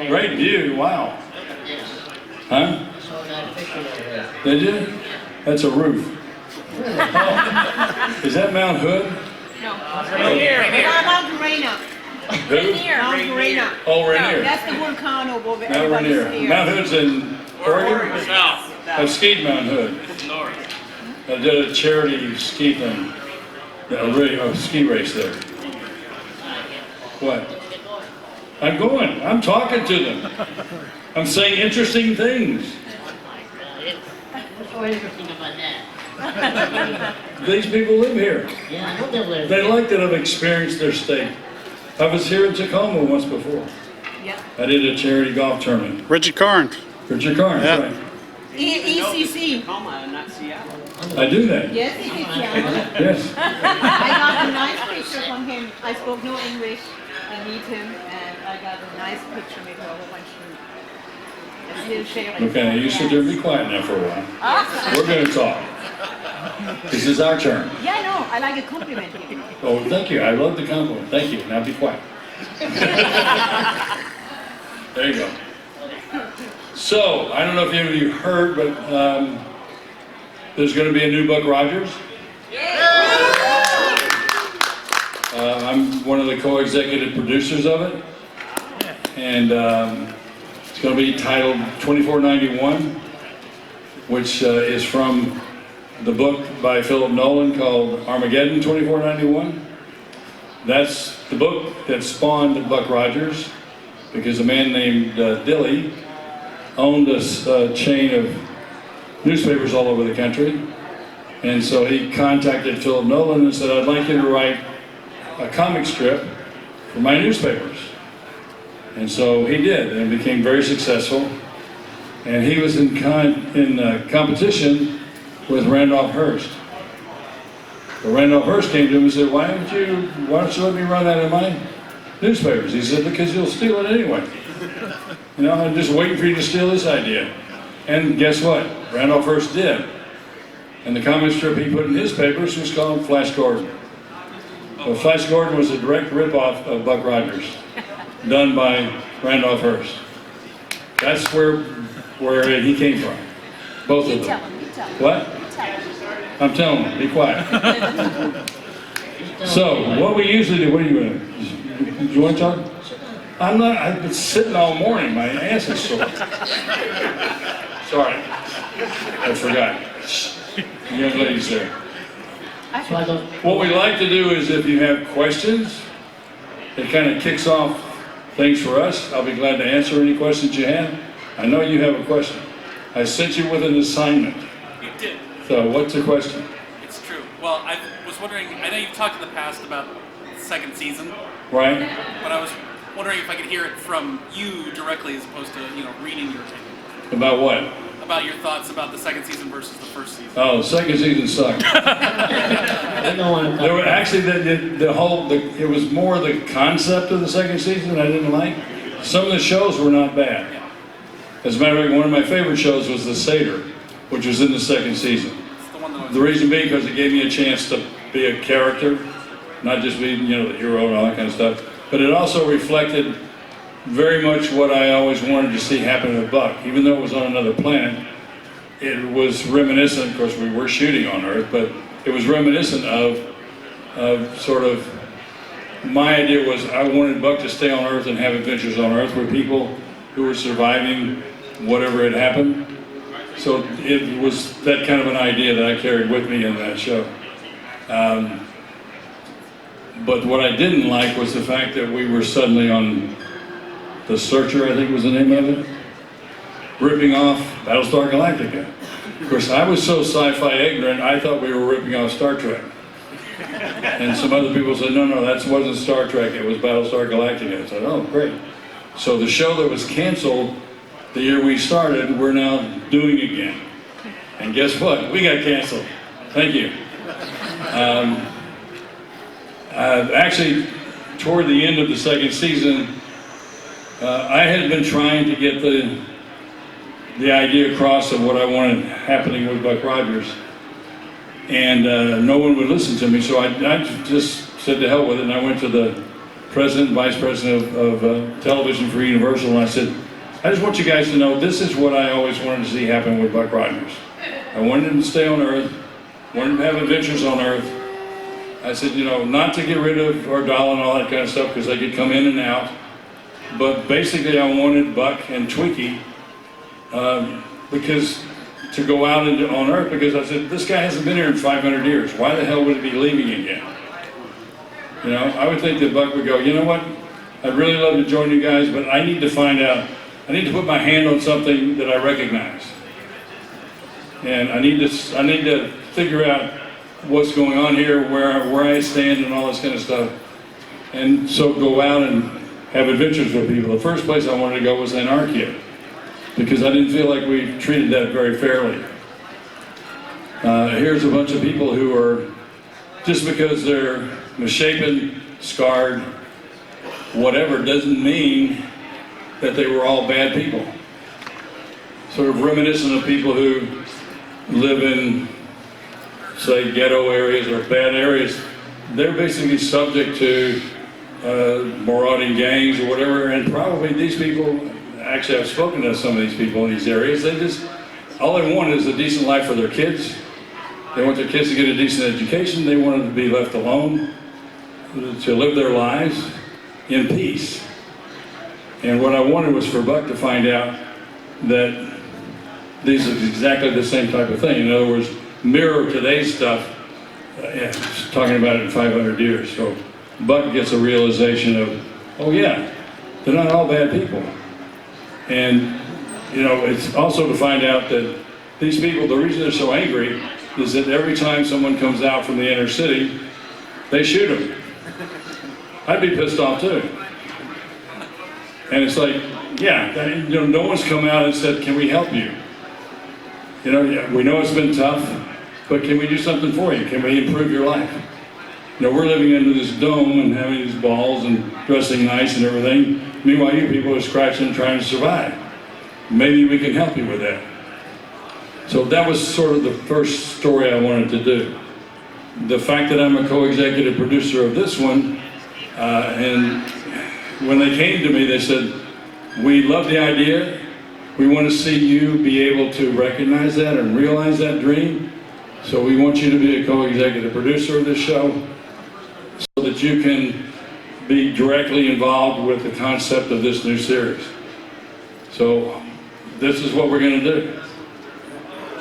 Great view, wow. Huh? Did you? That's a roof. Oh. Is that Mount Hood? No. Mount Rainier. Who? Mount Rainier. Oh, Rainier. That's the volcano over Mount everybody's Rainier. scared. Mount Hood's in Oregon? South. I've skied Mount Hood. North. I did a charity ski thing. A ski race there. What? I'm going. I'm talking to them. I'm saying interesting things. What's so interesting about that? These people live here. Yeah, I know they live. They like that I've experienced their state. I was here in Tacoma once before. Yeah. I did a charity golf tournament. Richard Carnes. Richard Carnes, Yeah. right. ECC. Tacoma and not Seattle. I do that. Yes, he did, yeah. Yes. I got a nice picture from him. I spoke no English. I meet him, and I got a nice picture with a whole bunch of I still share it. Okay, you sit there and be quiet now for a while. We're going to talk. This is our turn. Yeah, I know. I like a compliment here. Oh, thank you. I love the compliment. Thank you. Now be quiet. There you go. So, I don't know if any of you heard, but there's going to be a new Buck Rogers. I'm one of the co-executive producers of it. And it's going to be titled 2491, which is from the book by Philip Nolan called Armageddon 2491. That's the book that spawned Buck Rogers, because a man named Dilly owned a chain of newspapers all over the country. And so he contacted Philip Nolan and said, I'd like you to write a comic strip for my newspapers. And so he did, and became very successful. And he was in competition with Randolph Hearst. So Randolph Hearst came to him and said, why don't you let me run that in my newspapers? He said, because you'll steal it anyway. You know, I'm just waiting for you to steal this idea. And guess what? Randolph Hearst did. And the comic strip he put in his papers was called Flash Gordon. Well, Flash Gordon was a direct rip-off of Buck Rogers, done by Randolph Hearst. That's where he came from, both of them. What? I'm telling him, be quiet. So, what we usually do, what are you doing? Do you want to talk? I'm not, I've been sitting all morning, my ass is sore. Sorry, I forgot. The young ladies there. So I go, What we like to do is if you have questions, it kind of kicks off things for us. I'll be glad to answer any questions you have. I know you have a question. I sent you with an assignment. You did. So what's the question? It's true. Well, I was wondering, I know you've talked in the past about the second season, Right? but I was wondering if I could hear it from you directly as opposed to, reading your take. About what? About your thoughts about the second season versus the first season. Oh, the second season sucked. I don't want to There were actually it was more the concept of the second season I didn't like. Some of the shows were not bad. As a matter of fact, one of my favorite shows was The Satyr, which was in the second season. It's the one that I was The reason being because it gave me a chance to be a character, not just be, the hero and all that kind of stuff. But it also reflected very much what I always wanted to see happen to Buck. Even though it was on another planet, it was reminiscent, of course we were shooting on Earth, but it was reminiscent of sort of, my idea was I wanted Buck to stay on Earth and have adventures on Earth with people who were surviving whatever had happened. So it was that kind of an idea that I carried with me in that show. But what I didn't like was the fact that we were suddenly on The Searcher, I think was the name of it, ripping off Battlestar Galactica. Of course, I was so sci-fi ignorant, I thought we were ripping off Star Trek. And some other people said, no, that wasn't Star Trek, it was Battlestar Galactica. I said, oh, great. So the show that was canceled the year we started, we're now doing again. And guess what? We got canceled. Thank you. Actually, toward the end of the second season, I had been trying to get the idea across of what I wanted happening with Buck Rogers, and no one would listen to me, so I just said to hell with it, and I went to the president and vice president of television for Universal, and I said, I just want you guys to know this is what I always wanted to see happen with Buck Rogers. I wanted him to stay on Earth, wanted him to have adventures on Earth. I said, you know, not to get rid of Ardala and all that kind of stuff because they could come in and out, but basically I wanted Buck and Twiki because to go out on Earth, because I said, this guy hasn't been here in 500 years. Why the hell would he be leaving again? You know, I would think that Buck would go, you know what, I'd really love to join you guys, but I need to find out, I need to put my hand on something that I recognize. And I need to figure out what's going on here, where I stand and all this kind of stuff. And so go out and have adventures with people. The first place I wanted to go was Anarchia, because I didn't feel like we treated that very fairly. Here's a bunch of people who are, just because they're misshapen, scarred, whatever, doesn't mean that they were all bad people. Sort of reminiscent of people who live in, say, ghetto areas or bad areas. They're basically subject to marauding gangs or whatever, and probably these people, actually I've spoken to some of these people in these areas, they just, all they want is a decent life for their kids. They want their kids to get a decent education. They want them to be left alone, to live their lives in peace. And what I wanted was for Buck to find out that these are exactly the same type of thing. In other words, mirror today's stuff, talking about it in 500 years. So Buck gets a realization of, oh yeah, they're not all bad people. And, you know, it's also to find out that these people, the reason they're so angry is that every time someone comes out from the inner city, they shoot them. I'd be pissed off too. And it's like, yeah, you know, no one's come out and said, can we help you? You know, yeah, we know it's been tough, but can we do something for you? Can we improve your life? You know, we're living under this dome and having these balls and dressing nice and everything. Meanwhile, you people are scratching and trying to survive. Maybe we can help you with that. So that was sort of the first story I wanted to do. The fact that I'm a co-executive producer of this one, and when they came to me, they said, we love the idea. We want to see you be able to recognize that and realize that dream. So we want you to be a co-executive producer of this show so that you can be directly involved with the concept of this new series. So this is what we're going to do.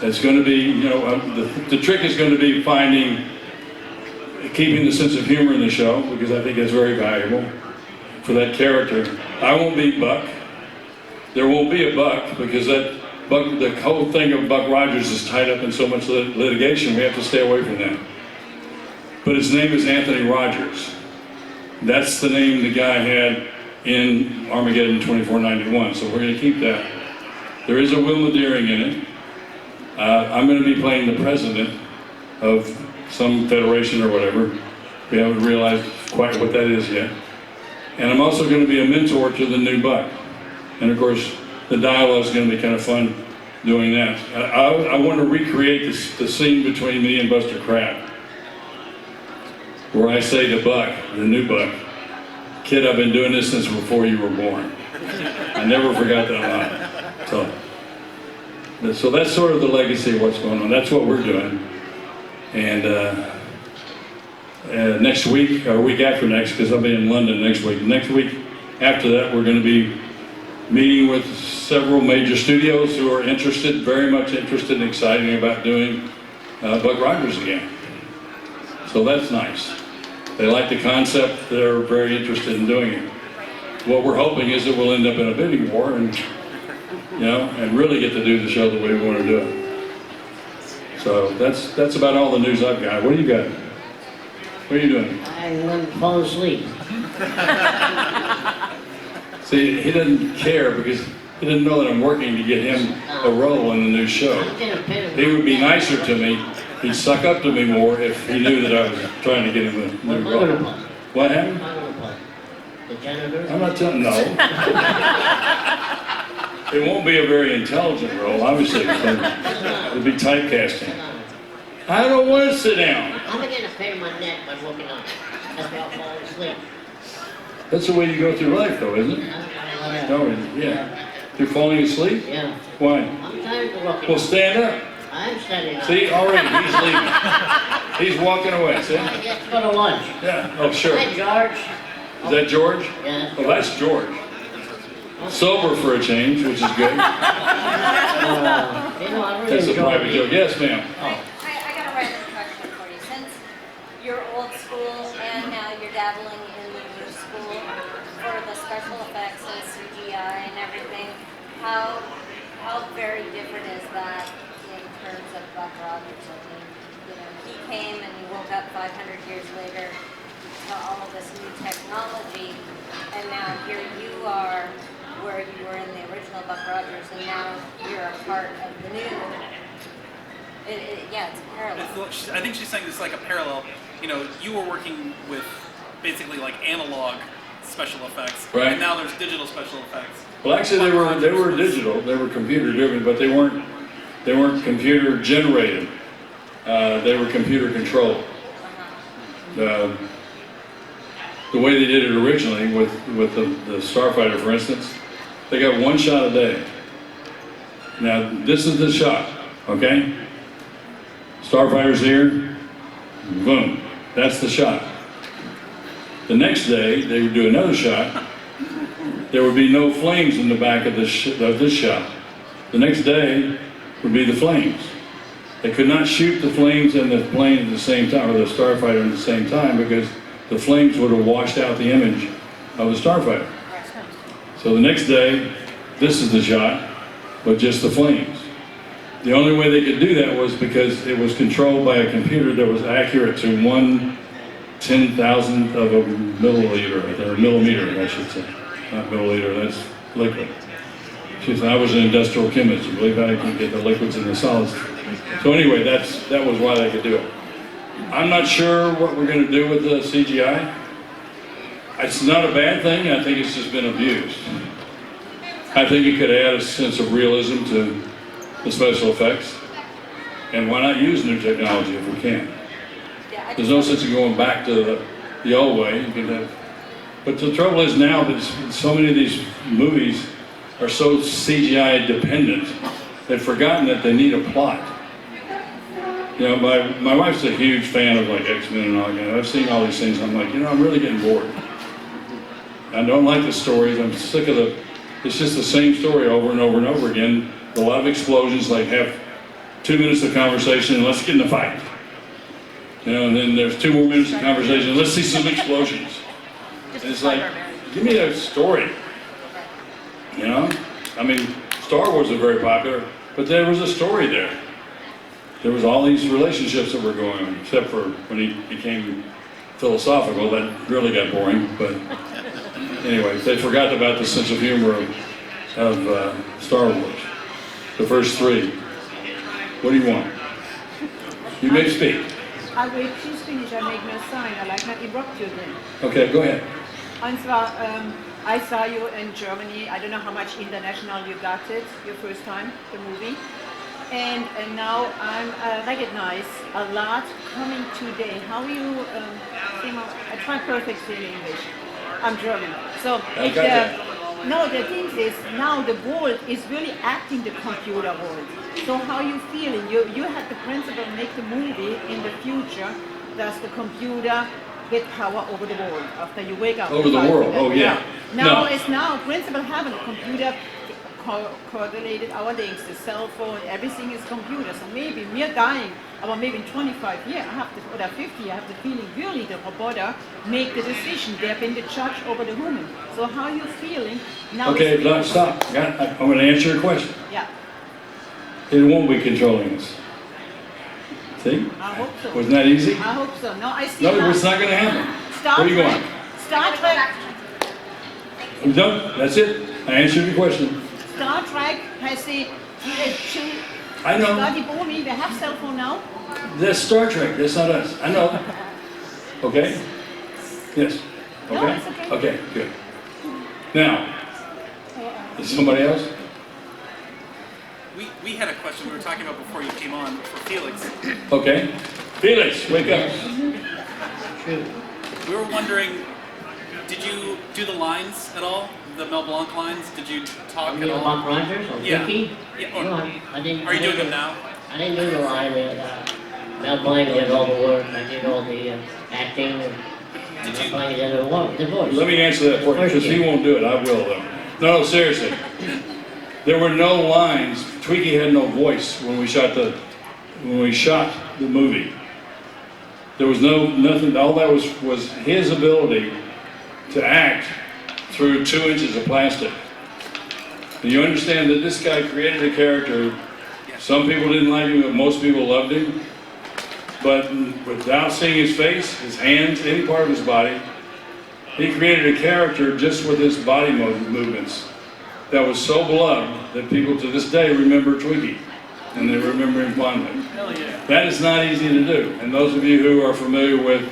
It's going to be, you know, the trick is going to be keeping the sense of humor in the show, because I think that's very valuable for that character. I won't be Buck. There won't be a Buck, because the whole thing of Buck Rogers is tied up in so much litigation, we have to stay away from that. But his name is Anthony Rogers. That's the name the guy had in Armageddon 2491, so we're going to keep that. There is a Wilma Deering in it. I'm going to be playing the president of some federation or whatever. We haven't realized quite what that is yet. And I'm also going to be a mentor to the new Buck. And of course, the dialogue is going to be kind of fun doing that. I want to recreate the scene between me and Buster Crabbe, where I say to Buck, the new Buck, kid, I've been doing this since before you were born. I never forgot that line. So that's sort of the legacy of what's going on. That's what we're doing. And next week, or week after next, because I'll be in London next week. Next week after that, we're going to be meeting with several major studios who are interested, very much interested and excited about doing Buck Rogers again. So that's nice. They like the concept, they're very interested in doing it. What we're hoping is that we'll end up in a bidding war and, you know, and really get to do the show the way we want to do it. So that's about all the news I've got. What do you got? What are you doing? I'm falling asleep. See, he doesn't care because he doesn't know that I'm working to get him a role in the new show. He would be nicer to me. He'd suck up to me more if he knew that I was trying to get him a new role. What happened? The janitor? I'm not telling, no. It won't be a very intelligent role, obviously. It'll be typecasting. I don't want to sit down. I'm beginning to pain my neck by looking up. That's why I'll fall asleep. That's the way you go through life, though, isn't it? No, yeah. You're falling asleep? Yeah. Why? I'm tired of looking. Well, stand up. I'm standing up. See, already, he's leaving. He's walking away, see? I get to go to lunch. Yeah, oh, sure. Hi, Is George. that George? Yeah. Oh, that's George. Sober for a change, which is good. You know, I really That's a enjoy private it. joke. Yes, ma'am. I got a random question for you. Since you're old school and now you're dabbling in the new school for the special effects and CGI and everything, how very different is that in terms of Buck Rogers? I mean, you know, he came and he woke up 500 years later to all of this new technology, and now here you are where you were in the original Buck Rogers, and now you're a part of the new. Yeah, it's a parallel. I think she's saying this is like a parallel. You know, you were working with basically like analog special effects, Right. and now there's digital special effects. Well, actually, they were digital. They were computer driven, but they weren't computer generated. They were computer controlled. The way they did it originally with the Starfighter, for instance, they got one shot a day. Now, this is the shot, okay? Starfighter's here, boom, that's the shot. The next day, they would do another shot. There would be no flames in the back of this shot. The next day would be the flames. They could not shoot the flames and the plane at the same time, or the Starfighter at the same time, because the flames would have washed out the image of the Starfighter. So the next day, this is the shot, but just the flames. The only way they could do that was because it was controlled by a computer that was accurate to 1/10,000th of a milliliter, or millimeter, I should say. Not milliliter, that's liquid. I was an industrial chemist. You believe I can get the liquids and the solids. So anyway, that was why they could do it. I'm not sure what we're going to do with the CGI. It's not a bad thing. I think it's just been abused. I think it could add a sense of realism to the special effects. And why not use new technology if we can? There's no sense in going back to the old way. You can have, but the trouble is now that so many of these movies are so CGI dependent, they've forgotten that they need a plot. You know, my wife's a huge fan of like X-Men and all that. I've seen all these things. I'm like, you know, I'm really getting bored. I don't like the stories. I'm sick of it's just the same story over and over and over again. A lot of explosions, like have 2 minutes of conversation and let's get in the fight. You know, and then there's 2 more minutes of conversation. Let's see some explosions. And it's like, give me a story. You know? I mean, Star Wars was very popular, but there was a story there. There was all these relationships that were going on, except for when he became philosophical, that really got boring. But anyway, they forgot about the sense of humor of Star Wars. The first 3. What do you want? You may speak. I will please finish, I make no sign, I like not interrupt you then. Okay, go ahead. And zwar, I saw you in Germany, I don't know how much international you got it, your first time, the movie. And now I'm recognize a lot coming today. How you, I try perfectly in English. I'm German. So, no, the thing is, now the world is really acting the computer world. So how you feeling? You had the principle make the movie in the future. Does the computer get power over the world after you wake up? Over the world, oh yeah. Now it's now principle having a computer coordinated our links, the cell phone, everything is computer. So maybe we're dying, but maybe in 25 years, or 50, I have the feeling really the robot make the decision. They've been the judge over the human. So how you feeling now? Okay, stop. I'm going to answer your question. Yeah. It won't be controlling us. See? I hope so. Wasn't that easy? I hope so. No, I see. No, it's not going to happen. Where are you going? Star Trek. I'm done. That's it. I answered your question. Star Trek has the I know. we have cell phone now. That's Star Trek. That's not us. I know. Okay? Yes. Okay? No, it's okay. Okay, good. Now, is somebody else? We had a question we were talking about before you came on for Felix. Okay. Felix, wake up. Shoot. We were wondering, Did you do the lines at all? The Mel Blanc lines? Did you talk You at know all? about Rogers or Yeah. Vicky? Yeah, or- No, I didn't. Are you doing them now? I didn't do the line. Mel Blanc did all the work. I did all the acting. And Mel Blanc did the voice. Let me answer that for you, because he won't do it. I will, though. No, seriously. There were no lines. Twiggy had no voice when we shot the movie. There was nothing. All that was his ability to act through 2 inches of plastic. And you understand that this guy created a character. Some people didn't like him, but most people loved him. But without seeing his face, his hands, any part of his body, he created a character just with his body movements that was so beloved that people to this day remember Twiggy, and they remember him fondly. Hell yeah. That is not easy to do. And those of you who are familiar with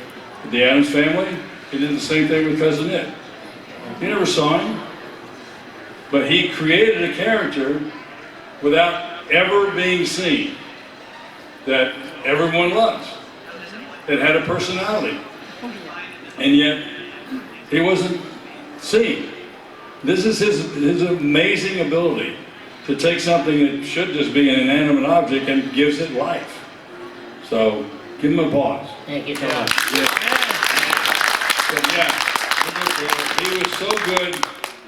the Addams Family, he did the same thing with Cousin Ed. You never saw him, but he created a character without ever being seen that everyone loves, that had a personality, and yet he wasn't seen. This is his amazing ability to take something that should just be an inanimate object and gives it life. So give him a applause. Thank you so much. But yeah, he was so good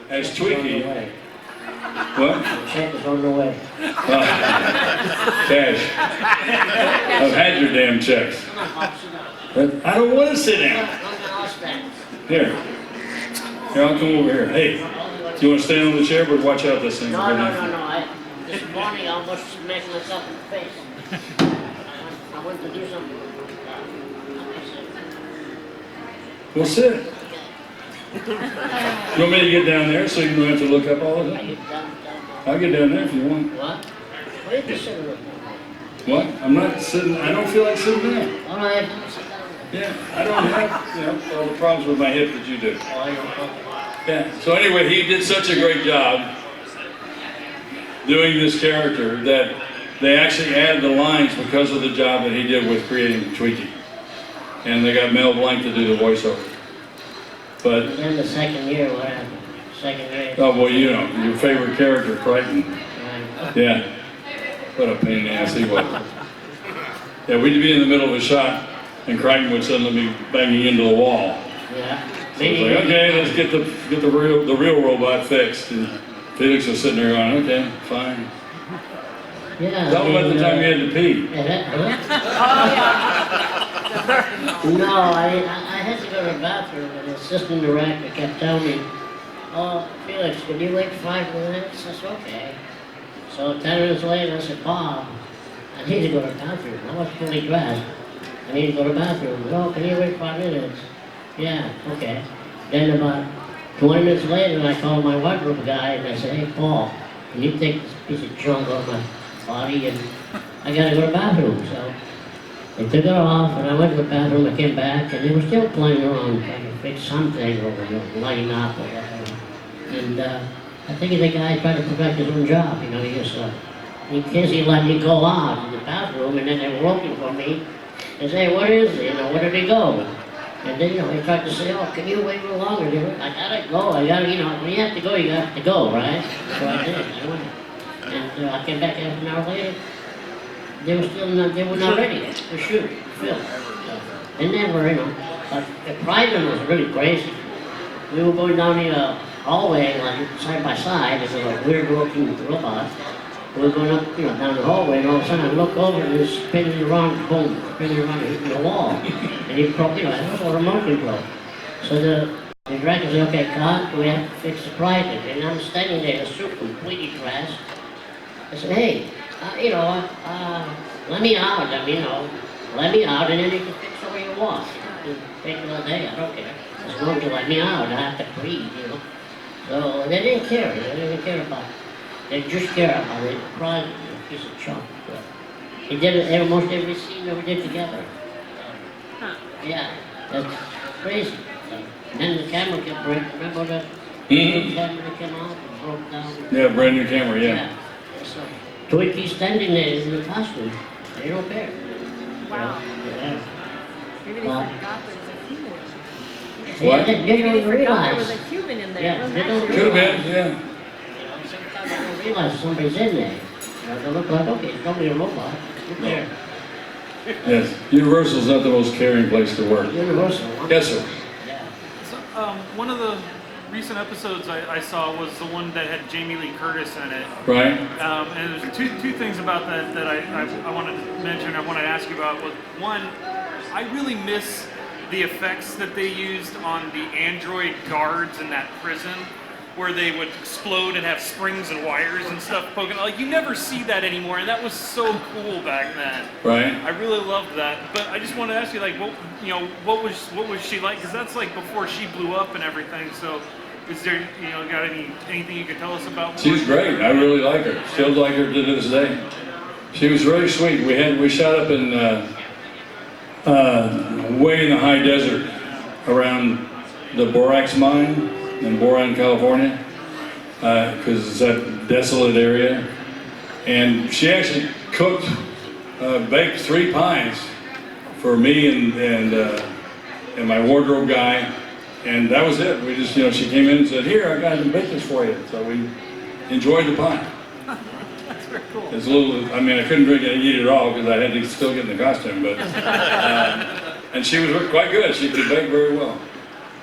as Twiggy. What? The check is on the way. Cash. I've had your damn checks. Come on, Bob, sit down. But I don't want to sit down. I'll stand. Here, I'll come over here. Hey, do you want to stand on the chair, but watch out this thing? No. This morning I almost smacked myself in the face. I went to do something. Well, sit. You want me to get down there so you don't have to look up all the I time? get down. I'll get down there if you want. What? Where did you sit with me? What? I'm not sitting, I don't feel like sitting down. All right, come sit down. Yeah, I don't have, all the problems with my hip that you do. Oh, I don't know. Yeah, so anyway, he did such a great job doing this character that they actually added the lines because of the job that he did with creating Twiggy. And they got Mel Blanc to do the voiceover. But, Then the second year, what happened? Second year. oh, well, you know, your favorite character, Crichton. Right. Yeah, what a pain in the ass he was. Yeah, we'd be in the middle of a shot, and Crichton would suddenly be banging into the wall. Yeah. So it's like, okay, let's get the real robot fixed. And Felix was sitting there going, okay, fine. Yeah. Tell him about the time you had to pee. No, I had to go to the bathroom, and the assistant director kept telling me, "Oh, Felix, could you wait 5 minutes?" I said, "Okay." So 10 minutes later, I said, "Bob, I need to go to the bathroom. I was fully dressed. I need to go to the bathroom." "Oh, can you wait 5 minutes?" "Yeah, okay." Then about 20 minutes later, I called my wardrobe guy, and I said, "Hey, Paul, can you take this piece of junk off my body, and I gotta go to the bathroom." So they took it off, and I went to the bathroom. I came back, and they were still playing around trying to fix something or line up or whatever. And I think the guy tried to protect his own job. You know, he just in case he let me go out in the bathroom, and then they were looking for me. They say, "Where is he? You know, where did he go?" And then, he tried to say, "Oh, can you wait a little longer?" I gotta go. I gotta, when you have to go, you have to go, right? So I did. I went. And I came back half an hour later. They were still not, they were not ready for shoot, film. So they never, but the private was really crazy. We were going down the hallway, like side by side. It was a weird looking robot. We were going up, down the hallway, and all of a sudden I look over and he's spinning around, boom, spinning around, hitting the wall. And he broke, it was a remote control. So the director said, "Okay, cut, we have to fix the private." And I'm standing there in a suit completely dressed. I said, "Hey, let me out, let me out, and then you can fix whatever you want. You can take it all day, I don't care. As long as you let me out, I have to breathe, So they didn't care, about it. They just care about it, private, a piece of junk. He did it almost every scene that we did together. Yeah, that's crazy. And then the camera kept breaking, remember the camera that came out and broke down? Yeah, brand new camera, yeah. So, Twiggy's standing there in the costume. They don't care. Wow. Yeah. Maybe they Well, forgot there was a female. What? Didn't Maybe even they forgot there realize. was a human in there. Yeah, Wasn't they that don't true? Could have been, yeah. You know, sometimes they don't realize somebody's in there. You know, they look like, okay, it's probably a robot. Who cares? Yes. Universal's not the most caring place to work. Universal. Huh? Yes, sir. Yeah. So, one of the recent episodes I saw was the one that had Jamie Lee Curtis in it. Right? And there's two things about that I wanted to mention, I wanted to ask you about. Was one, I really miss the effects that they used on the android guards in that prison, where they would explode and have springs and wires and stuff poking. Like, you never see that anymore, and that was so cool back then. Right? I really loved that. But I just wanted to ask you, like, what was she like? Because that's like before she blew up and everything. So, is there, got anything you could tell us about? She's great. I really like her. Still like her to this day. She was really sweet. We shot up in way in the high desert around the borax mine in Boron, California, because it's that desolate area. And she actually cooked, baked 3 pies for me and my wardrobe guy, and that was it. We just, she came in and said, "Here, I got to bake this for you." So we enjoyed the pie. That's very cool. It's a little, I couldn't drink it and eat it all because I had to still get in the costume, but, and she was quite good. She could bake very well.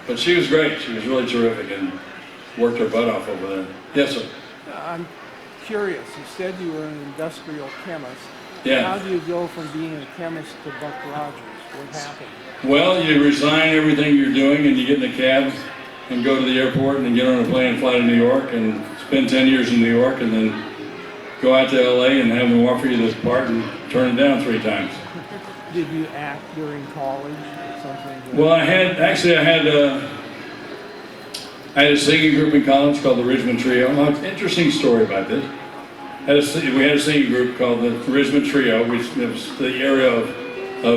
But she was great. She was really terrific and worked her butt off over there. Yes, sir. I'm curious. You said you were an industrial chemist. Yeah. How do you go from being a chemist to Buck Rogers? What happened? Well, you resign everything you're doing and you get in a cab and go to the airport and then get on a plane and fly to New York and spend 10 years in New York and then go out to LA and have them offer you this part and turn it down 3 times. Did you act during college or something? Well, I had a singing group in college called the Richmond Trio. Now, it's an interesting story about this. We had a singing group called the Richmond Trio, which was the area of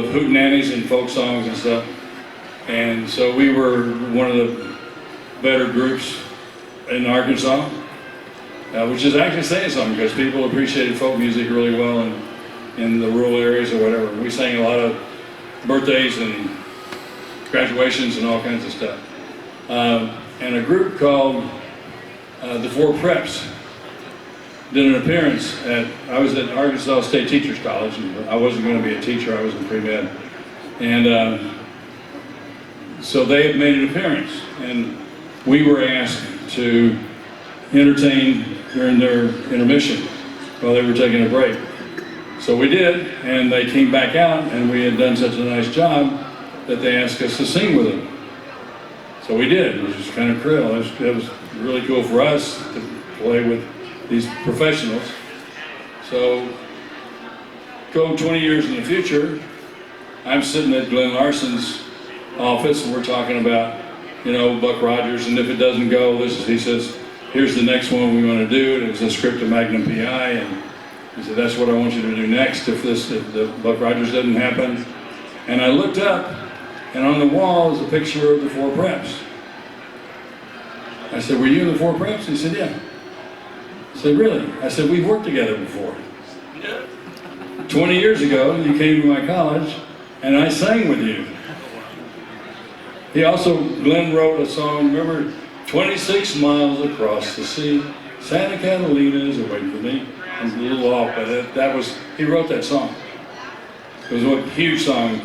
hootenannies and folk songs and stuff. And so we were one of the better groups in Arkansas, which is actually saying something because people appreciated folk music really well in the rural areas or whatever. We sang a lot of birthdays and graduations and all kinds of stuff. And a group called the Four Preps did an appearance I was at Arkansas State Teachers College, and I wasn't going to be a teacher, I was in pre-med. And so they had made an appearance, and we were asked to entertain during their intermission while they were taking a break. So we did, and they came back out, and we had done such a nice job that they asked us to sing with them. So we did. It was just kind of cool. It was really cool for us to play with these professionals. So, go 20 years in the future, I'm sitting at Glenn Larson's office, and we're talking about, Buck Rogers, and if it doesn't go, he says, "Here's the next one we want to do," and it was a script of Magnum PI, and he said, "That's what I want you to do next if the Buck Rogers doesn't happen." And I looked up, and on the wall is a picture of the Four Preps. I said, "Were you in the Four Preps?" He said, "Yeah." I said, "Really?" I said, "We've worked together before. 20 years ago, you came to my college, and I sang with you." Glenn wrote a song, remember, 26 miles across the sea, Santa Catalina is waiting for me. I'm a little off, but he wrote that song. It was a huge song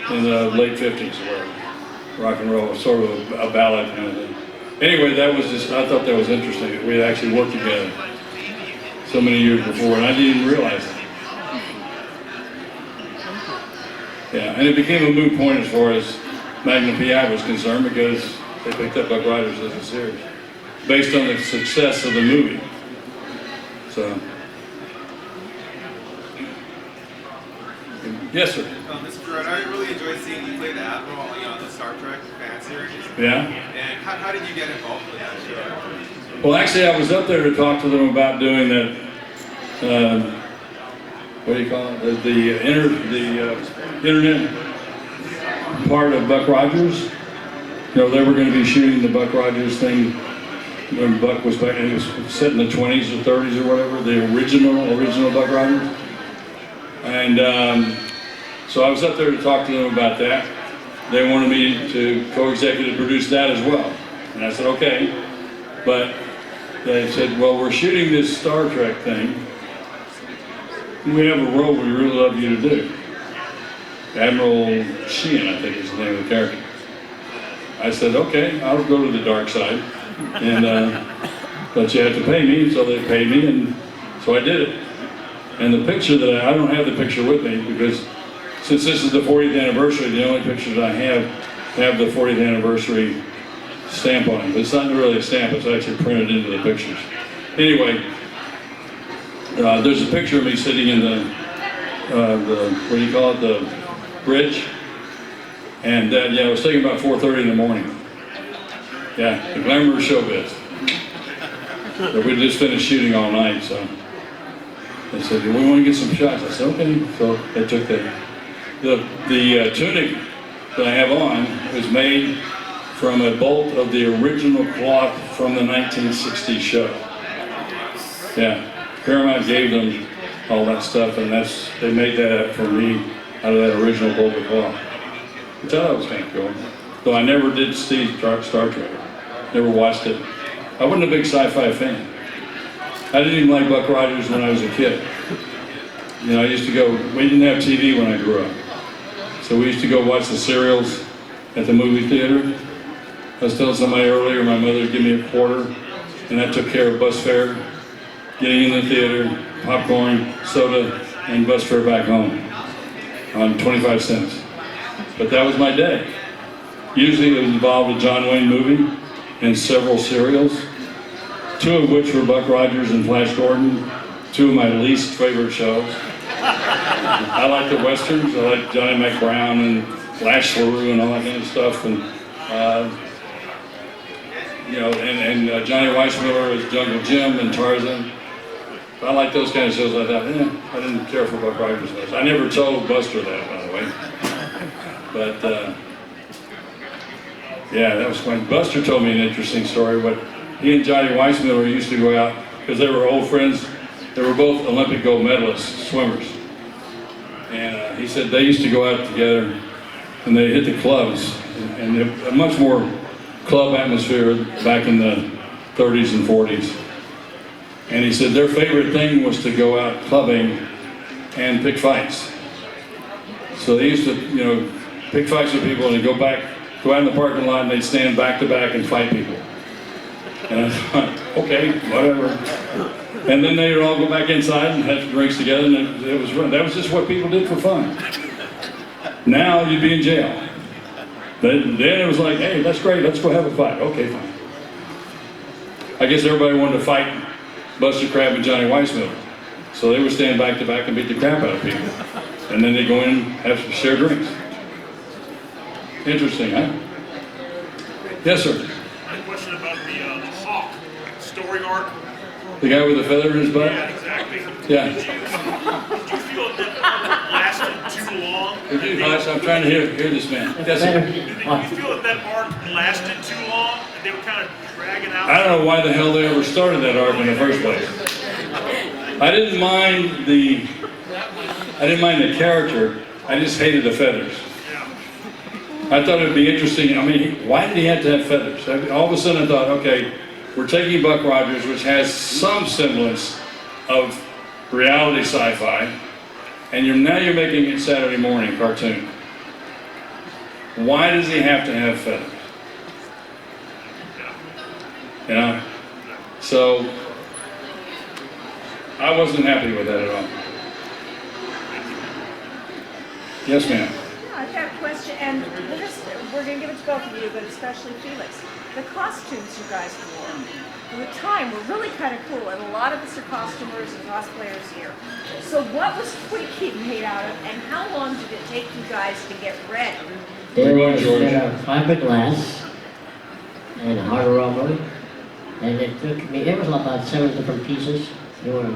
in the late 50s, or rock and roll, sort of a ballad kind of thing. Anyway, I thought that was interesting, that we had actually worked together so many years before, and I didn't even realize it. Yeah, and it became a moot point as far as Magnum PI was concerned because they picked up Buck Rogers as a series, based on the success of the movie. So, yes, sir. Mr. Gerard, I really enjoyed seeing you play the Admiral on the Star Trek fan series. Yeah. And how did you get involved with that show? Well, actually, I was up there to talk to them about doing that. What do you call it? The internet part of Buck Rogers. They were going to be shooting the Buck Rogers thing when Buck was back. It was set in the 20s or 30s or whatever. The original Buck Rogers. And so I was up there to talk to them about that. they wanted me to co-executive produce that as well. And I said, okay. But they said, well, we're shooting this Star Trek thing. We have a role we really love you to do. Admiral Sheehan, I think is the name of the character. I said, okay, I'll go to the dark side. And, but you have to pay me, so they paid me, and so I did it. And the picture that I don't have the picture with me because since this is the 40th anniversary, the only pictures I have the 40th anniversary stamp on it. But it's not really a stamp, it's actually printed into the pictures. Anyway, there's a picture of me sitting in the what do you call it, the bridge. And yeah, it was taken about 4:30 in the morning. Yeah, the glamour of showbiz. But we just finished shooting all night, so they said, we want to get some shots. I said, okay. So they took that. The tunic that I have on was made from a bolt of the original cloth from the 1960s show. Yeah, Paramount gave them all that stuff, and they made that up for me out of that original bolt of cloth. I thought that was kind of cool. Though I never did see Star Trek. Never watched it. I wasn't a big sci-fi fan. I didn't even like Buck Rogers when I was a kid. You know, I used to go, we didn't have TV when I grew up. So we used to go watch the serials at the movie theater. I was telling somebody earlier, my mother would give me a quarter, and that took care of bus fare, getting in the theater, popcorn, soda, and bus fare back home on 25 cents. But that was my day. Usually it involved a John Wayne movie and several serials, two of which were Buck Rogers and Flash Gordon, two of my least favorite shows. I like the Westerns. I like Johnny McBrown and Flash LaRue and all that kind of stuff. And you know, and Johnny Weissmuller as Jungle Jim and Tarzan. I like those kind of shows. I thought, I didn't care for Buck Rogers much. I never told Buster that, by the way. But yeah, that was fun. Buster told me an interesting story. But he and Johnny Weissmuller used to go out because they were old friends. They were both Olympic gold medalists, swimmers. And he said they used to go out together and they hit the clubs. And a much more club atmosphere back in the 30s and 40s. And he said their favorite thing was to go out clubbing and pick fights. So they used to, you know, pick fights with people and they'd go out in the parking lot and they'd stand back to back and fight people. And I thought, okay, whatever. And then they would all go back inside and have drinks together, and that was just what people did for fun. Now you'd be in jail. Then it was like, hey, that's great, let's go have a fight. Okay, fine. I guess everybody wanted to fight Buster Crabbe and Johnny Weissmuller. So they would stand back to back and beat the crap out of people. And then they'd go in and have some shared drinks. Interesting, huh? Yes, sir. I had a question about the Hawk story arc. The guy with the feather in his butt? Yeah, exactly. Yeah. Did you feel that lasted too long? I'm trying to hear this man. Yes, sir. Did you feel that arc lasted too long? And they were kind of dragging out? I don't know why the hell they ever started that arc in the first place. I didn't mind the character. I just hated the feathers. I thought it would be interesting. I mean, why did he have to have feathers? All of a sudden I thought, okay, we're taking Buck Rogers, which has some semblance of reality sci-fi, and now you're making it Saturday morning cartoon. Why does he have to have feathers? You know? So, I wasn't happy with that at all. Yes, ma'am. I have a question, and we're going to give it to both of you, but especially Felix. The costumes you guys wore for the time were really kind of cool, and a lot of us are costumers and cosplayers here. So what was Twinkie made out of, and how long did it take you guys to get ready? There was fiberglass and hard rubber, and it took me, it was about 7 different pieces. There were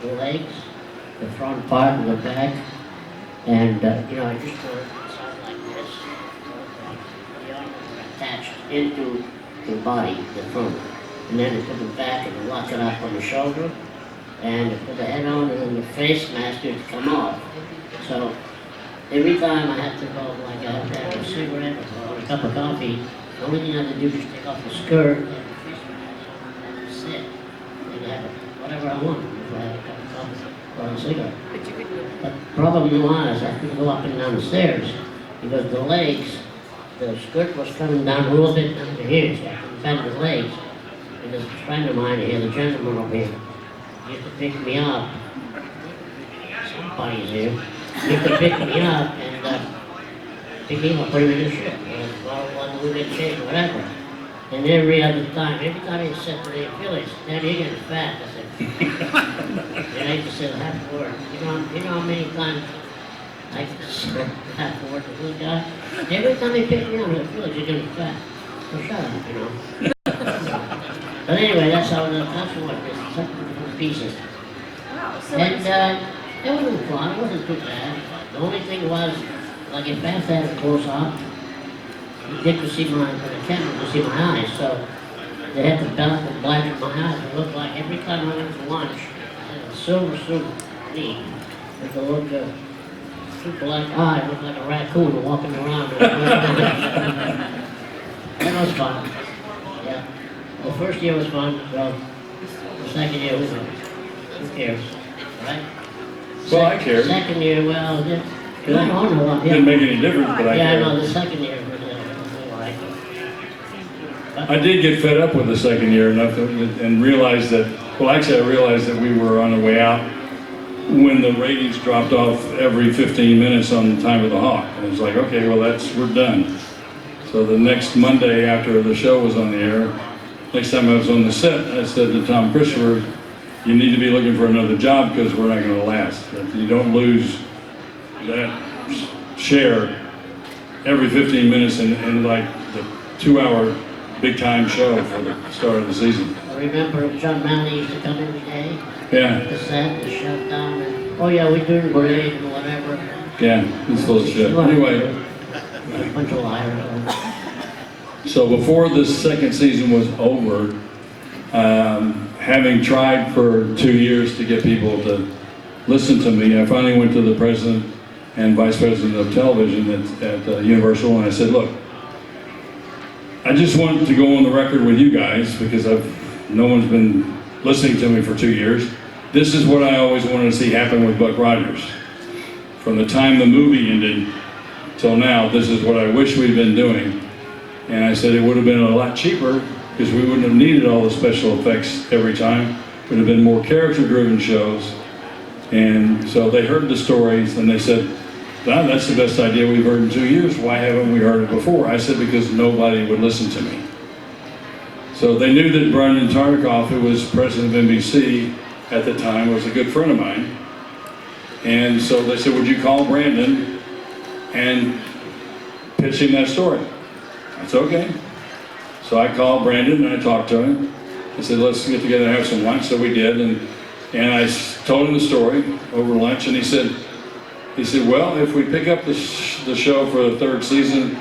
the legs, the front part and the back, and you know, I just put it something like this. The arm attached into the body, the front, and then they put the back and lock it up on the shoulder, and they put the head on, and then the face mask would come off. So every time I had to go, like I had to have a cigarette or a cup of coffee, the only thing I had to do was take off the skirt and the face mask and sit and have whatever I wanted if I had a cup of coffee or a cigarette. But the problem was I couldn't go up and down the stairs because the legs, the skirt was coming down a little bit down to here, so I couldn't bend the legs. And this friend of mine here, the gentleman over here, he used to pick me up. Somebody's here. He used to pick me up and pick him up, put him in the ship. Well, we get shape or whatever. And every time he said to me, Felix, Daddy, you're getting fat. I said, and I just said half a word. You know how many times I said half a word to this guy? Every time he picked me up, I said, Felix, you're getting fat. So shut up, you know. But anyway, that's what it's some pieces. And it wasn't fun, it wasn't too bad. The only thing was, like if Beth had a close up, the camera could see my eyes, so they had to belt and blanket my eyes. It looked like every time I went to lunch, I had a silver suit knee with a look super black eye, looked like a raccoon walking around. That was fun. Yeah. The first year was fun, well, the second year was fun. Who cares, right? Well, I cared. Second year, well, I don't know what. Didn't make any difference, but I Yeah, cared. no, the second year was all right. I did get fed up with the second year enough and realized that, well, actually I realized that we were on the way out when the ratings dropped off every 15 minutes on Time of the Hawk. And it was like, okay, well, we're done. So the next Monday after the show was on the air, next time I was on the set, I said to Tom Christopher, you need to be looking for another job because we're not going to last. You don't lose that share every 15 minutes in like the 2-hour big time show for the start of the season. I remember John Malley used to come every day. Yeah. The set and shut down and, oh yeah, we're doing great and whatever. Yeah, he's full of shit. Anyway. A bunch of liars. So before the second season was over, having tried for 2 years to get people to listen to me, I finally went to the president and vice president of television at Universal, and I said, look, I just want to go on the record with you guys because no one's been listening to me for 2 years. This is what I always wanted to see happen with Buck Rogers. From the time the movie ended till now, this is what I wish we'd been doing. And I said it would have been a lot cheaper because we wouldn't have needed all the special effects every time. It would have been more character-driven shows. And so they heard the stories and they said, wow, that's the best idea we've heard in 2 years. Why haven't we heard it before? I said, because nobody would listen to me. So they knew that Brandon Tartikoff, who was president of NBC at the time, was a good friend of mine. And so they said, would you call Brandon and pitch him that story? I said, okay. So I called Brandon and I talked to him. I said, let's get together and have some lunch. So we did. And I told him the story over lunch. And he said, well, if we pick up the show for the third season,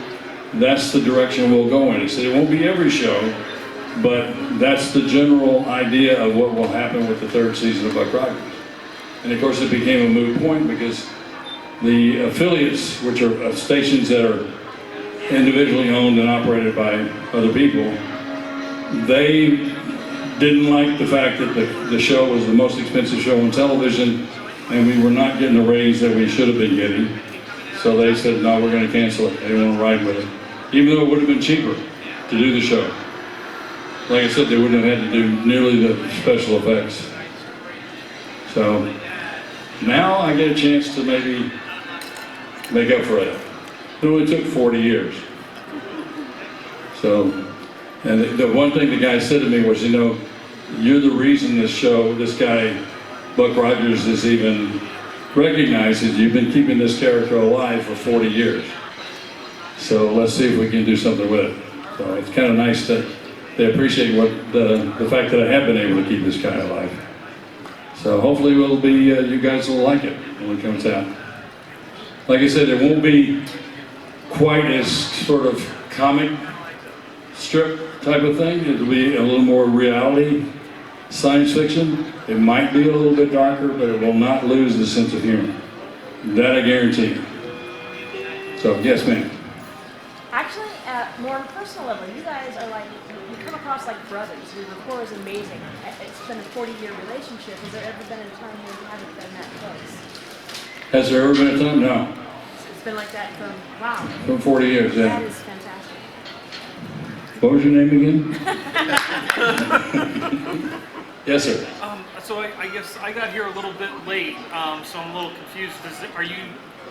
that's the direction we'll go in. He said, it won't be every show, but that's the general idea of what will happen with the third season of Buck Rogers. And of course it became a moot point because the affiliates, which are stations that are individually owned and operated by other people, they didn't like the fact that the show was the most expensive show on television and we were not getting the ratings that we should have been getting. So they said, no, we're going to cancel it. They didn't want to ride with it. Even though it would have been cheaper to do the show. Like I said, they wouldn't have had to do nearly the special effects. So now I get a chance to maybe make up for it. It only took 40 years. So, and the one thing the guy said to me was, you're the reason this guy, Buck Rogers, is even recognized, is you've been keeping this character alive for 40 years. So let's see if we can do something with it. So it's kind of nice that they appreciate the fact that I have been able to keep this guy alive. So hopefully you guys will like it when it comes out. Like I said, it won't be quite as sort of comic strip type of thing. It'll be a little more reality, science fiction. It might be a little bit darker, but it will not lose the sense of humor. That I guarantee. So, yes, ma'am. Actually, more on a personal level, you guys are like, you come across like brothers. Your rapport is amazing. It's been a 40-year relationship. Has there ever been a time where you haven't been that close? Has there ever been a time? No. It's been like that from, wow. For 40 years, That yeah. is fantastic. What was your name again? Yes, sir. So I guess I got here a little bit late, so I'm a little confused. Are you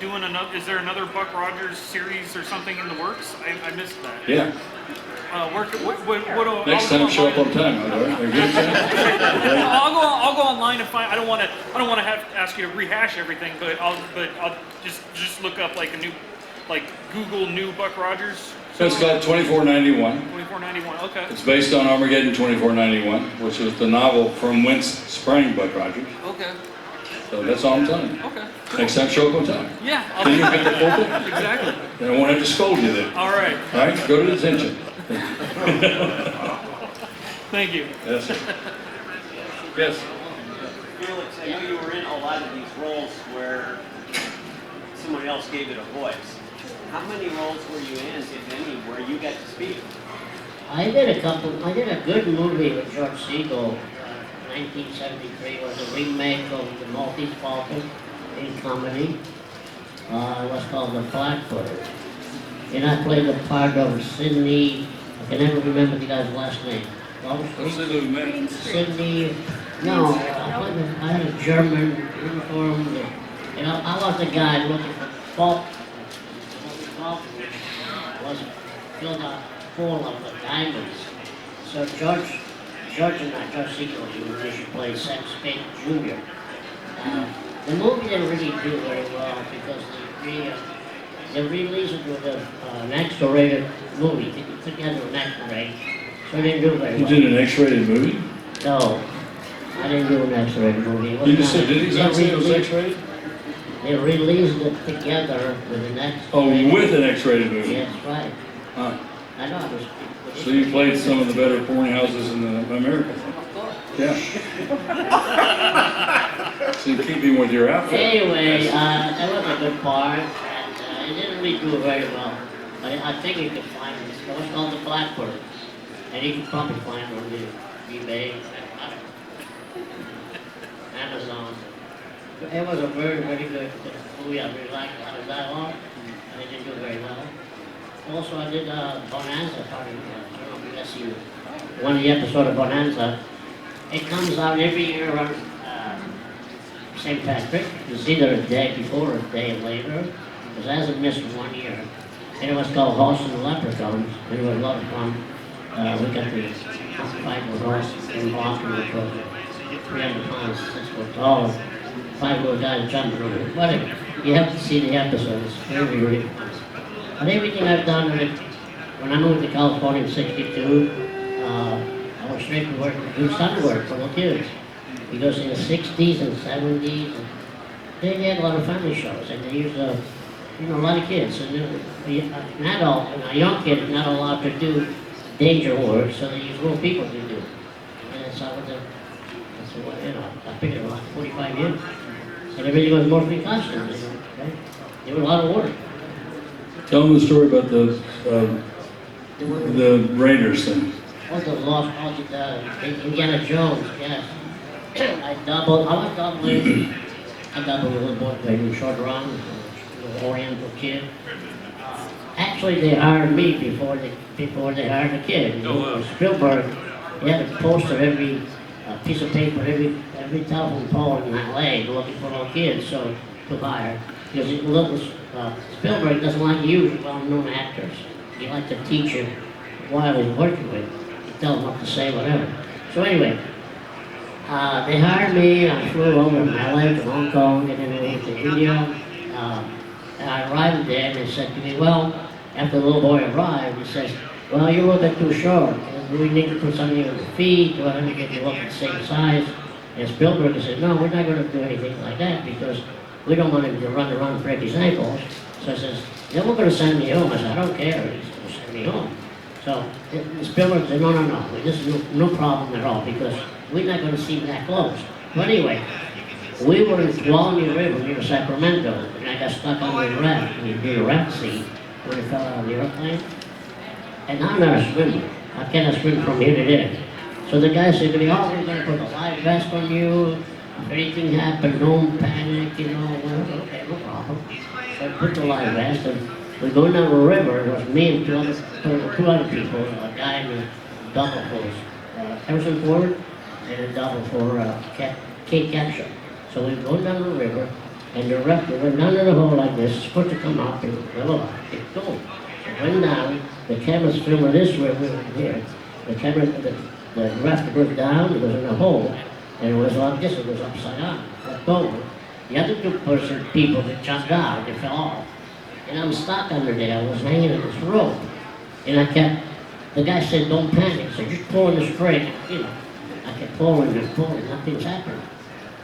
doing another? Is there another Buck Rogers series or something in the works? I missed that. Yeah. Next time, show up on time. I'll go online and find. I don't want to have to ask you to rehash everything, but I'll just look up like a new, like Google new Buck Rogers. So it's called 2491. 2491. Okay. It's based on Armageddon 2491, which is the novel from whence sprang Buck Rogers. Okay. So that's all I'm telling you. Okay. Next time, show up on time. Yeah. Then you'll get the full thing. Exactly. Then I won't have to scold you then. All right. All right? Go to detention. Thank you. Yes, sir. Yes. Felix, I know you were in a lot of these roles where someone else gave it a voice. How many roles were you in, if any, where you got to speak? I did a couple. I did a good movie with George Segal, 1973. It was a remake of The Maltese Falcon in comedy. It was called The Flatfooter. And I played the part of Sidney. I can never remember the guy's last name. Sidney. No, I had a German uniform. And I was the guy looking for fault. Was filled out full of the diamonds. So George and I, George Segal, you should play Sam Spade Jr. The movie didn't really do very well because they released it with an X-rated movie. They put together an X-rated, so it didn't do very You well. did an X-rated movie? No, I didn't do an X-rated movie. You just said, did he say it was X-rated? They released it together with an X-rated. Oh, with an X-rated movie? Yes, right. Huh. I know it was. So you played some of the better porn houses in America? Yeah. So in keeping with your outfit. Anyway, that was a good part, and it didn't really do very well. But I think you can find it. It was called The Blackbird, and you can probably find it on the eBay, Amazon. It was a very, very good movie. I really liked a lot of dialogue, and it didn't do very well. Also, I did Bonanza part of it. I don't know if you guys seen one of the episodes of Bonanza. It comes out every year on St. Patrick. It's either a day before or a day later. It hasn't missed 1 year. And it was called Horse and the Leprechauns. And it was a lot of fun. We got the fight with horse in Boston, which was 300 pounds, 6 foot tall. 5 little guys jumping on it. Whatever. You have to see the episodes. It's very, very fun. But everything I've done with it, when I moved to California in '62, I was straight to work to do summer work for the kids. Because in the 60s and 70s, they had a lot of family shows, and they used a lot of kids. And an adult, and a young kid is not allowed to do danger work, so they use little people to do it. And that's how I picked it about 45 years. And everything was mostly costumes, okay? It was a lot of work. Tell them the story about the Raiders thing. Oh, the Lost Indiana Jones, yes. I was doubling. I doubled a little boy playing short run, a little Oriental kid. Actually, they hired me before they hired the kid. Spielberg, he had a poster every piece of paper, every telephone pole in LA looking for little kids to hire. Because Spielberg doesn't like to use well-known actors. He likes to teach him while he's working with. He tells him what to say, whatever. So anyway, they hired me. I flew over from LA to Hong Kong, and then I went to India. And I arrived there, and they said to me, well, after the little boy arrived, he says, well, you're a little bit too short. We need to put something on your feet, or let me get you up the same size. And Spielberg said, no, we're not going to do anything like that, because we don't want him to run around and break his ankles. So he says, then we're going to send me home. I said, I don't care, he's going to send me home. So Spielberg said, no, this is no problem at all, because we're not going to see him that close. But anyway, We were in Tuolumne River near Sacramento, and I got stuck on the raft. We did a raft scene when I fell out of the airplane. And I'm not a swimmer. I cannot swim from here to there. So the guy said to me, oh, we're going to put a life vest on you. If anything happens, don't panic, you know. Well, okay, no problem. So I put the life vest, and we're going down the river. It was me and two other people, a guy and a double for Harrison Ford, and a double for Kate Capshaw. So we were going down the river, and the raft went down in a hole like this. It's supposed to come up and level up. It's going. It went down. The camera's filming this river here. The raft goes down. It was in a hole, and it was like this. It was upside down, flipped over. The other two people that jumped out, they fell off, and I'm stuck under there. I was hanging on this rope, and the guy said, "Don't panic." So just pull in the straight, you know. I kept pulling and pulling. Nothing's happening.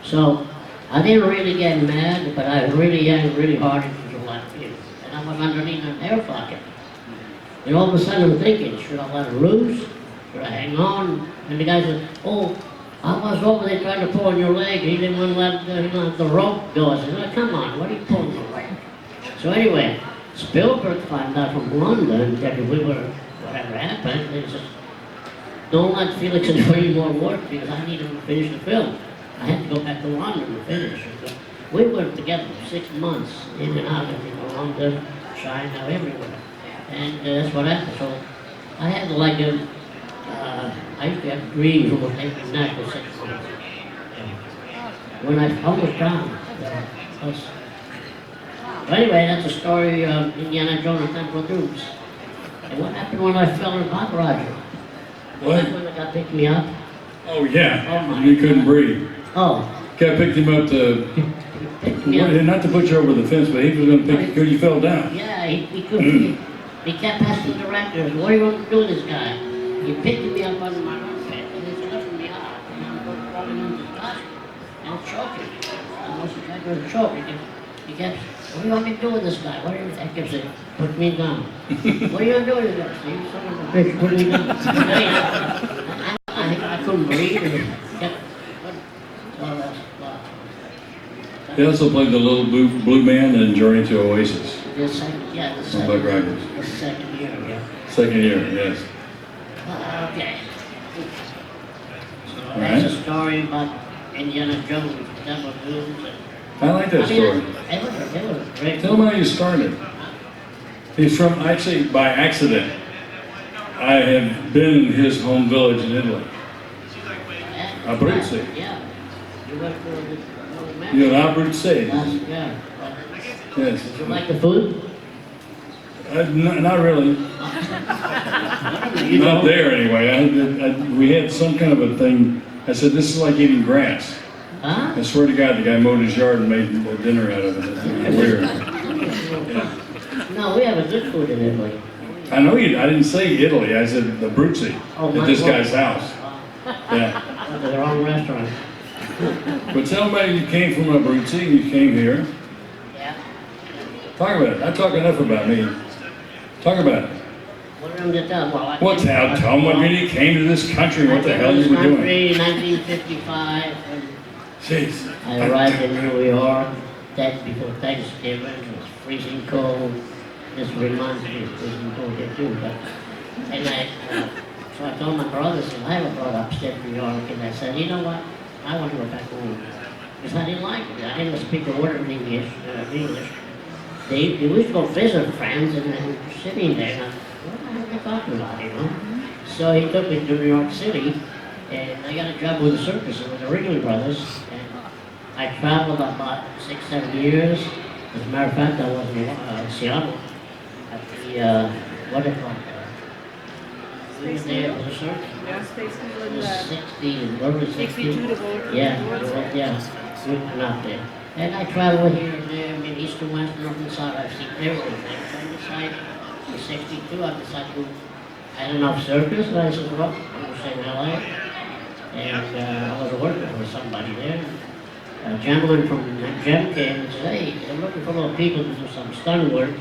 So I didn't really get mad, but I really yanked really hard into the left field. And I was underneath an air pocket. And all of a sudden I'm thinking, should I let it loose? Should I hang on? And the guy said, oh, I was over there trying to pull on your leg. He didn't want to let the rope go. I said, oh, come on, what are you pulling the leg? So anyway, Spielberg found out from London that we were, whatever happened, he says, don't let Felix do any more work because I need him to finish the film. I had to go back to London to finish it. We worked together for 6 months, in and out of London, China, everywhere. And that's what happened. So I had like I used to have dreams almost every night for 6 months. When I almost drowned. But anyway, that's the story of Indiana Jones and Temple of Doom. And what happened when I fell in hot, Roger? What? When the guy picked me up? Oh, yeah. Oh, my You couldn't breathe. Oh. Guy picked him up to, not to put you over the fence, but he was going to pick you because you fell down. Yeah, he couldn't. He kept asking the directors, what do you want to do with this guy? He picked me up under my armpit and he's lifting me out. And I'm falling into the dust and I'm choking. I was going to choke. He kept, what do you want me to do with this guy? What do you, I kept saying, put me down. What are you going to do with this guy? You son of a bitch, put me down. I couldn't breathe. And kept, He also played the little blue man in Journey to Oasis. The second year, The second yeah. Second year, yes. Okay. So All that's right. a story about Indiana Jones, Temple of Doom. I like that story. It was great. Tell him how you started. He's from, actually, by accident. I have been in his home village in Italy. Abruzzo. Yeah. You went for the You're in Abruzzo. Yeah. Yes. Did you like the food? Not really. Not there anyway. We had some kind of a thing. I said, this is like eating grass. Huh? I swear to God, the guy mowed his yard and made dinner out of it. It's weird. Yeah. No, we have a good food in Italy. I know you. I didn't say Italy. I said Abruzzo Oh, at this guy's house. Yeah. Went to the wrong restaurant. But tell somebody you came from Abruzzo and you came here. Yeah. Talk about it. I talk enough about me. Talk about it. What am I to tell? Well, What's how? Tell them when you came to this country. What the hell you were doing? 1955. Jeez. I arrived in New York before Thanksgiving. It was freezing cold. This reminds me of freezing cold here too. So I told my brothers, I have a brother upstate New York, and I said, you know what? I want to go back home. Because I didn't like it. I didn't speak a word of English. They used to go visit friends, and they were sitting there. And what the hell are they talking about, you know? So he took me to New York City, and I got a job with the circus with the Wrigley Brothers. And I traveled about 6-7 years. As a matter of fact, I was in Seattle at the, what do you call it? We were there for the circus. Yeah, Space Needle It in was the 60, what was it? 62 to vote. Yeah, we went out there. And I travel here and there, I mean, east to west, north and south, I've seen everything. So I decided, in 62, I decided to add enough circus, and I said, well, I'm going to stay in LA. And I was working for somebody there. A gentleman from Gem came and said, hey, I'm looking for little people to do some stunt work.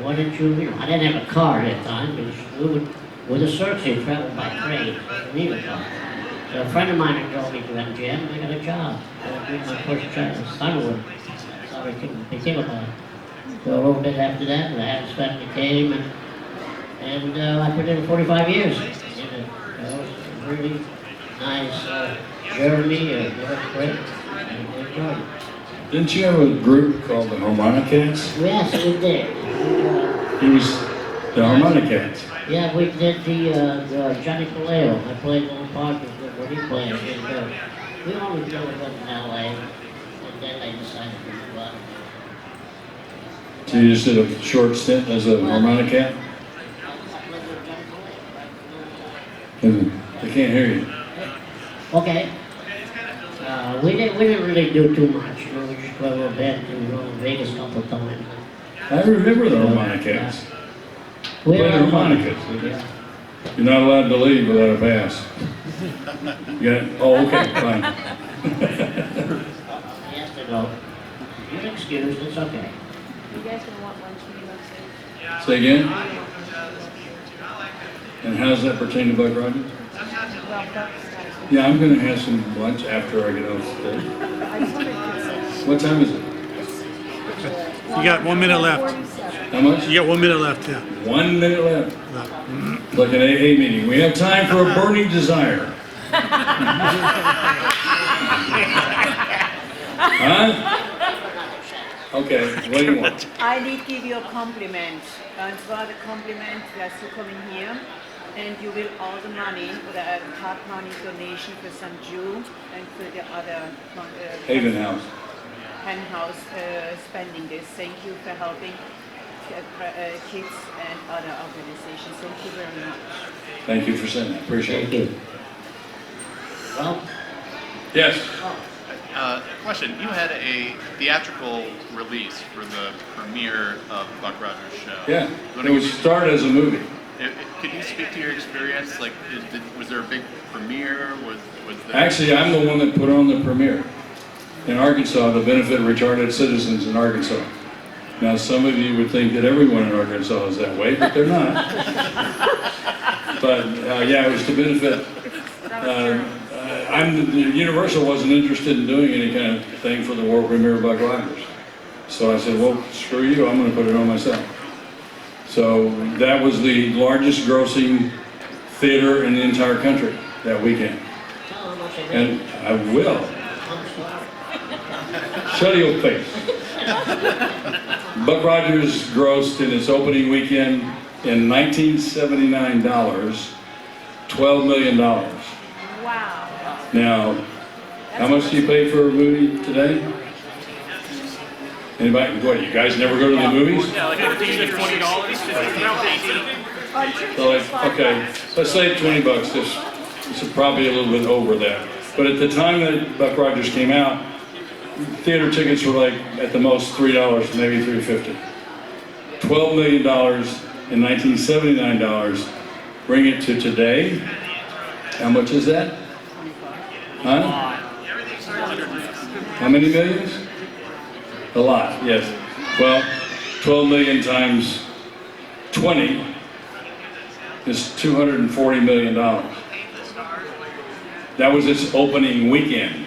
Why don't you know, I didn't have a car at that time, because we would, with a circus, you travel by train, so you need a car. So a friend of mine had told me to MGM, and I got a job. I did my first Sunwood. That's how it became about it. So a little bit after that, the Adams family came, and I put in 45 years. And it was a really nice journey, a great, and I enjoyed it. Didn't you have a group called the Harmonicats? Yes, we did. He was the Harmonicats. Yeah, we did the Johnny Paleo. I played a little part with what he played. And, we only really lived in LA, and then I decided to move out. So you just did a short stint as a Harmonicat? I can't hear you. Okay. We didn't really do too much. You know, we just played a little bit to Vegas a couple of times. I remember the Harmonicats. We Play the were harmonicas. Yeah. You're not allowed to leave without a pass. You got it? Oh, okay, fine. Yes, to go. You're excused. It's okay. You guys gonna want lunch when you upstairs? Say again? And how does that pertain to Buck Rogers? Well, that's Yeah, I'm gonna have some lunch after I get off stage. I just wondered if it's What time is it? You got 1 minute left. 47. How much? You got 1 minute left, yeah. 1 minute left. Like an AA meeting. We have time for a burning desire. Huh? Okay, what do you want? I did give you a compliment. And zwar the compliment that you come in here and you will all the money, or a part money donation for some Jew and for the other Haven House. Hen House spending this. Thank you for helping kids and other organizations. Thank you very much. Thank you for saying that. Appreciate Thank it. you. Well, Yes. Question, you had a theatrical release for the premiere of Buck Rogers' show. Yeah. It was started as a movie. Could you speak to your experience? Like, was there a big premiere? Was there... Actually, I'm the one that put on the premiere in Arkansas to benefit retarded citizens in Arkansas. Now, some of you would think that everyone in Arkansas is that way, but they're not. But yeah, it was to benefit. Universal wasn't interested in doing any kind of thing for the world premiere of Buck Rogers. So I said, well, screw you, I'm going to put it on myself. So that was the largest grossing theater in the entire country that weekend. tell them what they And did. I will. Shut your face. Buck Rogers grossed in its opening weekend in 1979 $12 million. Wow. Now, how much do you pay for a movie today? Anybody? What? You guys never go to the movies? Yeah, like $15 to $20. Around 18. So like, okay, let's say $20. This is probably a little bit over that. But at the time that Buck Rogers came out, theater tickets were like at the most $3, maybe $3.50. $12 million in 1979. Bring it to today. How much is that? Huh? How many millions? A lot, yes. Well, 12 million times 20 is $240 million. That was its opening weekend.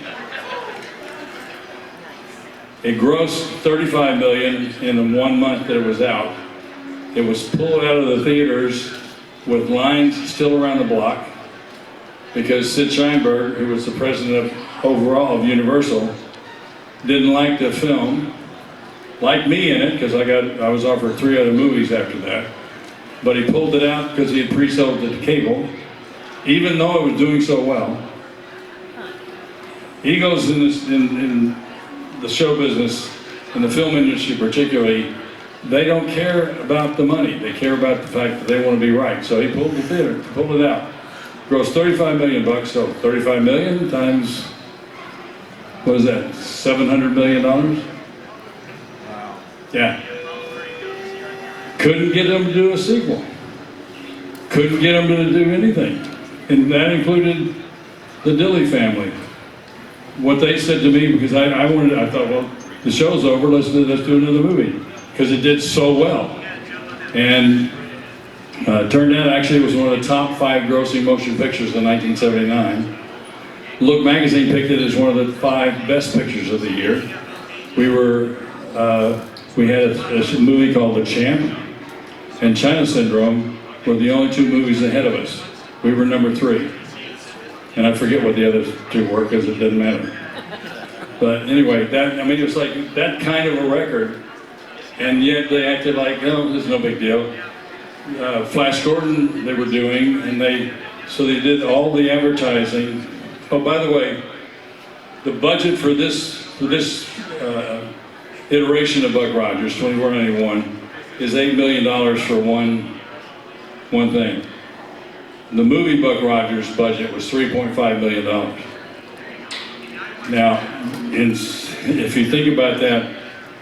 It grossed $35 million in the 1 month that it was out. It was pulled out of the theaters with lines still around the block because Sid Sheinberg, who was the president overall of Universal, didn't like the film, liked me in it because I was offered 3 other movies after that, but he pulled it out because he had pre-sold it to cable, even though it was doing so well. Egos in the show business, in the film industry particularly, they don't care about the money. They care about the fact that they want to be right. So he pulled the theater, pulled it out. Grossed $35 million, so $35 million times, what is that, $700 million? Wow. Yeah. Couldn't get them to do a sequel. Couldn't get them to do anything. And that included the Dilly family. What they said to me, because I thought, well, the show's over, let's do another movie. Because it did so well. And it turned out actually it was one of the top 5 grossing motion pictures in 1979. Look magazine picked it as one of the 5 best pictures of the year. We had a movie called The Champ and China Syndrome were the only 2 movies ahead of us. We were number 3. And I forget what the other 2 were because it didn't matter. But anyway, it was like that kind of a record, and yet they acted like, oh, this is no big deal. Flash Gordon they were doing, and they did all the advertising. Oh, by the way, the budget for this iteration of Buck Rogers, 2491, is $8 million for one thing. The movie Buck Rogers budget was $3.5 million. Now, if you think about that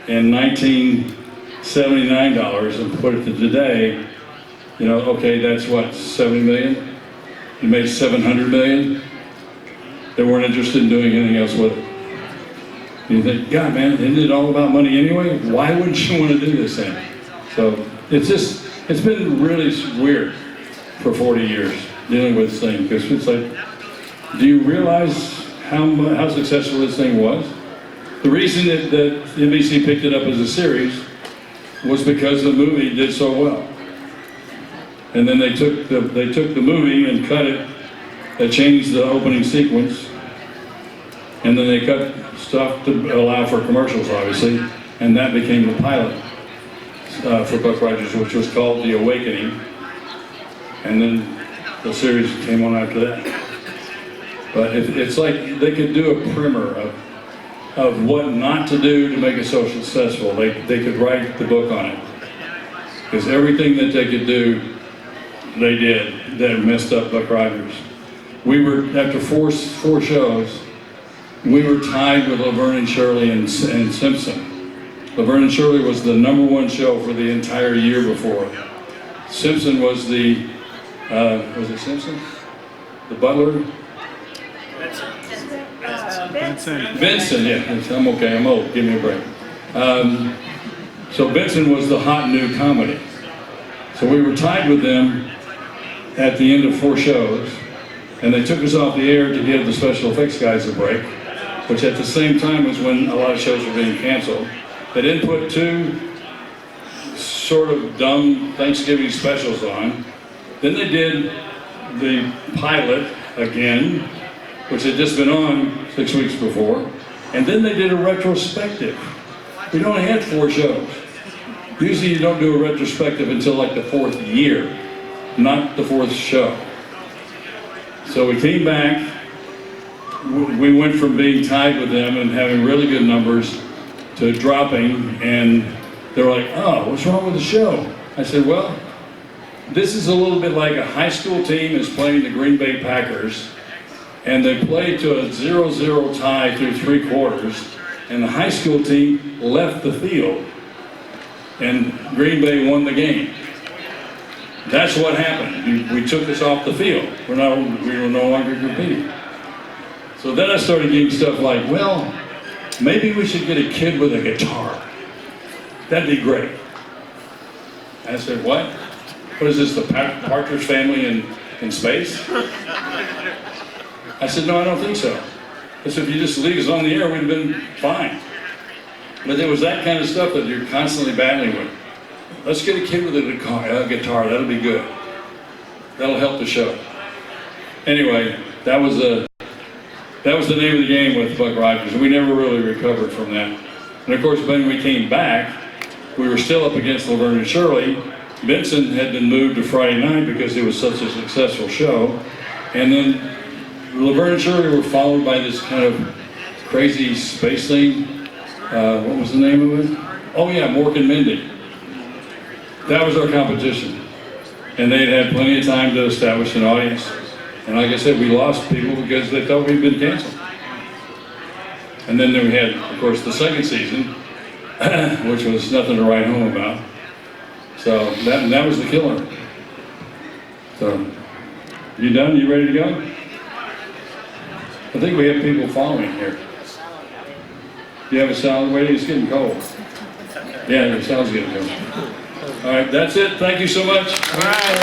in 1979 dollars and put it to today, okay, that's what, 70 million? You made 700 million? They weren't interested in doing anything else with it. You think, God, man, isn't it all about money anyway? Why wouldn't you want to do this thing? So it's been really weird for 40 years dealing with this thing, because it's like, do you realize how successful this thing was? The reason that NBC picked it up as a series was because the movie did so well. And then they took the movie and cut it. They changed the opening sequence, and then they cut stuff to allow for commercials, obviously, and that became the pilot for Buck Rogers, which was called The Awakening, and then the series came on after that. But it's like they could do a primer of what not to do to make it so successful. They could write the book on it, because everything that they could do, they did that messed up Buck Rogers. We were, after four shows, we were tied with Laverne and Shirley and Simpson. Laverne and Shirley was the #1 show for the entire year before. Simpson was was it Simpson? The butler? Vincent, yeah, I'm okay, I'm old, give me a break. So Vincent was the hot new comedy. So we were tied with them at the end of 4 shows, and they took us off the air to give the special effects guys a break, which at the same time was when a lot of shows were being canceled. They didn't put 2 sort of dumb Thanksgiving specials on. Then they did the pilot again, which had just been on 6 weeks before, and then they did a retrospective. We'd only had 4 shows. Usually you don't do a retrospective until like the 4th year, not the 4th show. So we came back, we went from being tied with them and having really good numbers to dropping, and they were like, oh, what's wrong with the show? I said, well, this is a little bit like a high school team is playing the Green Bay Packers, and they played to a 0-0 tie through 3 quarters, and the high school team left the field, and Green Bay won the game. That's what happened. We took us off the field. We were no longer competing. So then I started getting stuff like, well, maybe we should get a kid with a guitar. That'd be great. I said, what? What is this, the Partridge Family in space? I said, no, I don't think so. I said, if you just leave us on the air, we'd have been fine. But there was that kind of stuff that you're constantly battling with. Let's get a kid with a guitar, that'll be good. That'll help the show. Anyway, that was the name of the game with Buck Rogers. We never really recovered from that. And of course, when we came back, we were still up against Laverne and Shirley. Vincent had been moved to Friday night because it was such a successful show. And then Laverne and Shirley were followed by this kind of crazy space thing. What was the name of it? Oh yeah, Mork and Mindy. That was our competition. And they'd had plenty of time to establish an audience. And like I said, we lost people because they thought we'd been canceled. And then we had, of course, the second season, which was nothing to write home about. So that was the killer. So, you done? You ready to go? I think we have people following here. You have a salad waiting? It's getting cold. Yeah, your salad's getting cold. All right, that's it. Thank you so much. All right.